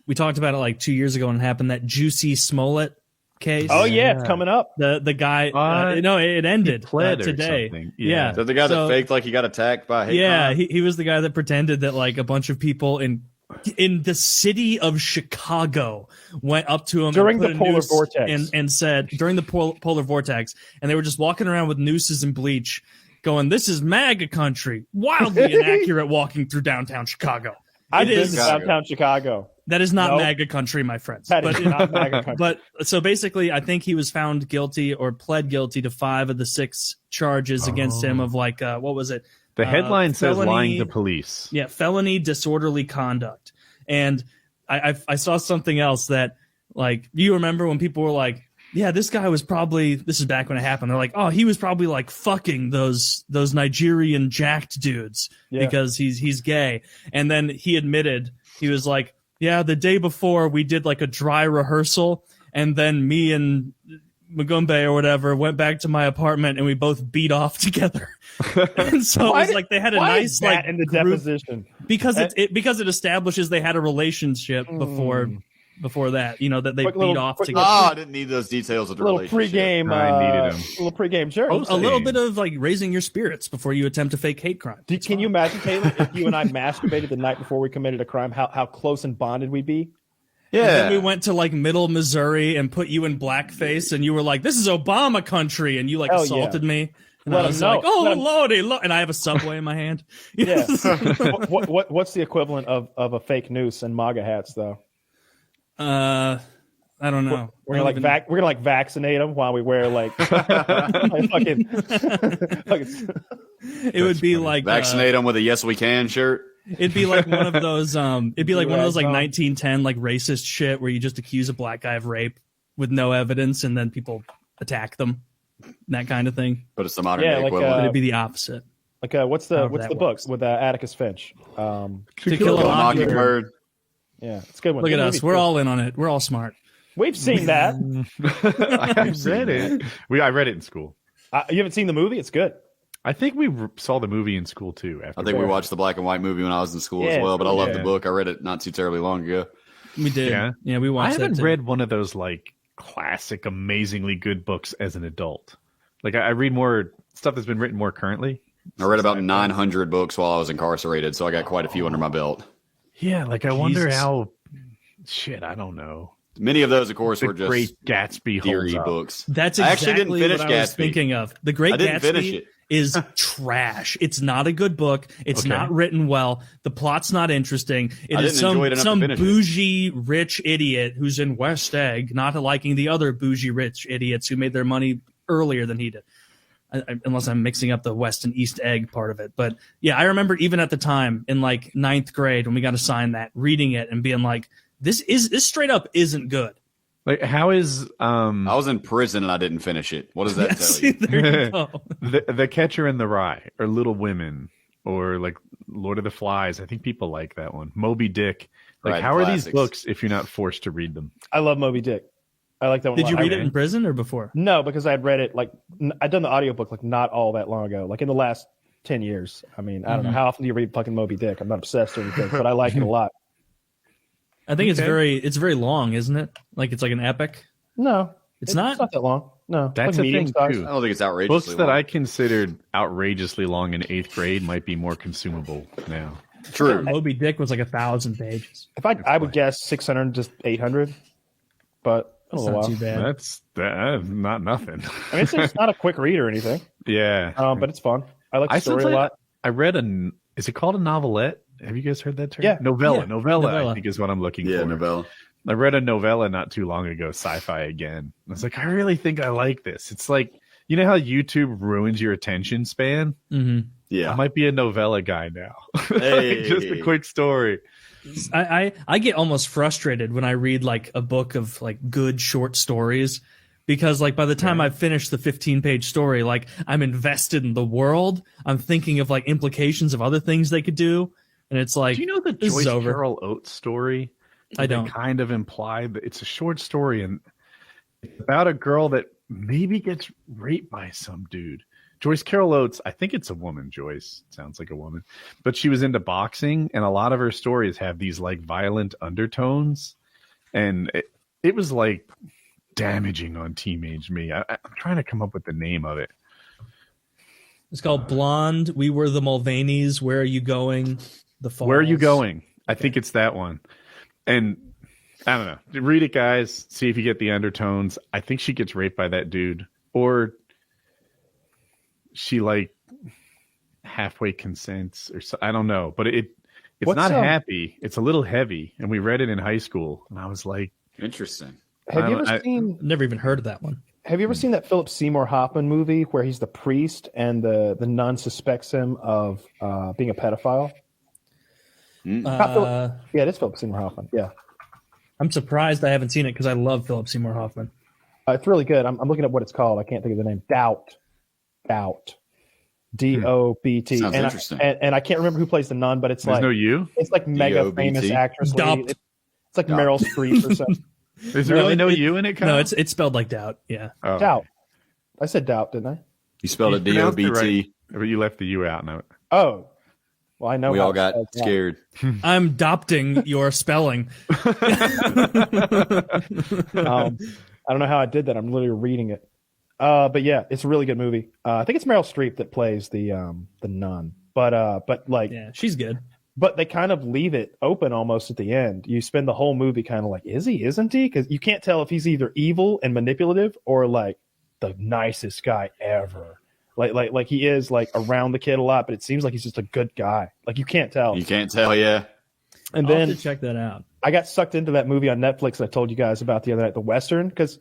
we talked about it like 2 years ago when it happened, that Jussie Smollett case. Oh yeah, it's coming up. The guy, no, it ended today. Yeah. So the guy that faked like he got attacked by a hate crime? He was the guy that pretended that like a bunch of people in the city of Chicago went up to him during the polar vortex and said during the polar vortex, and they were just walking around with nooses and bleach going, "This is MAGA country." Wildly inaccurate walking through downtown Chicago. I've been to downtown Chicago. That is not MAGA country, my friends. That is not MAGA country. But so basically, I think he was found guilty or pled guilty to 5 of the 6 charges against him of like, what was it? The headline says lying to police. Yeah, felony disorderly conduct. And I saw something else that, like, you remember when people were like, yeah, this guy was probably, this is back when it happened. They're like, oh, he was probably like fucking those Nigerian jacked dudes because he's gay. And then he admitted, he was like, yeah, the day before we did like a dry rehearsal, and then me and Magumbe or whatever went back to my apartment and we both beat off together. And so it was like they had a nice like in the group, deposition because it establishes they had a relationship before that, you know, that they beat off together. Oh, I didn't need those details of the relationship. I needed them. Little pregame jerk. A little bit of like raising your spirits before you attempt to fake hate crime. Can you imagine, Taylor, if you and I masturbated the night before we committed a crime, how close and bonded we'd be? Yeah. And then we went to like middle Missouri and put you in blackface, and you were like, "This is Obama country," and you like assaulted me. And I was like, "Oh lordy, and I have a Subway in my hand." Yeah. What's the equivalent of a fake noose and MAGA hats, though? I don't know. We're gonna vaccinate them while we wear like fucking. It would be like vaccinate them with a "Yes We Can" shirt. It'd be like one of those. It'd be like one of those like 1910 like racist shit where you just accuse a black guy of rape with no evidence, and then people attack them, that kind of thing. But it's the modern day equivalent. It'd be the opposite. Like what's the book with Atticus Finch? To Kill a Mockingbird. Yeah, it's a good one. Look at us. We're all in on it. We're all smart. We've seen that. I've read it. I read it in school. You haven't seen the movie? It's good. I think we saw the movie in school too. I think we watched the black and white movie when I was in school as well. But I love the book. I read it not too terribly long ago. We did. Yeah, we watched. I haven't read one of those like classic, amazingly good books as an adult. Like I read more stuff that's been written more currently. I read about 900 books while I was incarcerated, so I got quite a few under my belt. Yeah, like I wonder how. Shit, I don't know. Many of those, of course, were just Great Gatsby theory books. That's exactly I actually didn't finish what I was Gatsby. thinking of. The Great Gatsby is trash. It's not a good book. It's not written well. The plot's not interesting. It is some bougie rich idiot who's in West Egg, not liking the other bougie rich idiots who made their money earlier than he did. Unless I'm mixing up the West and East Egg part of it. But yeah, I remember even at the time in like 9th grade when we got assigned that, reading it and being like, this straight up isn't good. Like, how is I was in prison and I didn't finish it. What does that tell you? There you go. the Catcher in the Rye or Little Women or like Lord of the Flies? I think people like that one. Moby Dick. Like, how are these books if you're not forced to read them? I love Moby Dick. I like that one. Did you read it in prison or before? No, because I had read it like I'd done the audiobook like not all that long ago, like in the last 10 years. I mean, I don't know how often do you read fucking Moby Dick? I'm not obsessed or anything, but I like it a lot. I think it's very long, isn't it? Like it's like an epic. No, it's not that long. No, that's like a thing I too. don't think it's outrageously Books that long. I considered outrageously long in 8th grade might be more consumable now. True. Moby Dick was like 1,000 pages. If I would guess 600 to 800, but that's not too bad. That's not nothing. I mean, it's not a quick read or anything. Yeah, but it's fun. I like the story a lot. I read is it called a novelette? Have you guys heard that term? Yeah. Novella, I think is what I'm looking for. Yeah, novella. I read a novella not too long ago, Sci-Fi Again. I was like, I really think I like this. It's like, you know how YouTube ruins your attention span? Mm-hmm. Yeah. I might be a novella guy now. Hey. Just a quick story. I get almost frustrated when I read like a book of like good short stories, because like by the time I've finished the 15-page story, like I'm invested in the world. I'm thinking of like implications of other things they could do. And it's like, do you know the Joyce Carol Oates story? I don't. They kind of imply that it's a short story and it's about a girl that maybe gets raped by some dude. Joyce Carol Oates, I think it's a woman. Joyce sounds like a woman, but she was into boxing, and a lot of her stories have these like violent undertones, and it was like damaging on teenage me. I'm trying to come up with the name of it. It's called Blonde. We Were the Mulvaneys. Where Are You Going? The Falls. Where Are You Going? I think it's that one. And I don't know. Read it, guys. See if you get the undertones. I think she gets raped by that dude, or she like halfway consents, or so. I don't know. But it's not happy. It's a little heavy, and we read it in high school, and I was like, interesting. Have you ever seen? Never even heard of that one. Have you ever seen that Philip Seymour Hoffman movie where he's the priest and the nun suspects him of being a pedophile? Yeah, it is Philip Seymour Hoffman. Yeah, I'm surprised I haven't seen it because I love Philip Seymour Hoffman. It's really good. I'm looking at what it's called. I can't think of the name. Doubt. D-O-B-T. Sounds interesting. And I can't remember who plays the nun, but it's like it's like mega D-O-B-T? famous actress. Doubt. It's like Meryl Streep or something. "Is there really no you in it?" Kyle? No, it's spelled like Doubt. Yeah. Oh. Doubt. I said doubt, didn't I? You spelled it You pronounced it D-O-B-T. right, but you left the U out. Now Oh. Well, I know. We how all it's got spelled. Yeah. scared. I'm adopting your spelling. I don't know how I did that. I'm literally reading it. But yeah, it's a really good movie. I think it's Meryl Streep that plays the nun. But like, Yeah, she's good. but they kind of leave it open almost at the end. You spend the whole movie kind of like, is he? Isn't he? Because you can't tell if he's either evil and manipulative or like the nicest guy ever. Like he is like around the kid a lot, but it seems like he's just a good guy. Like you can't tell. You can't tell, yeah. And I'll then have to check that out. I got sucked into that movie on Netflix I told you guys about the other night, the Western, because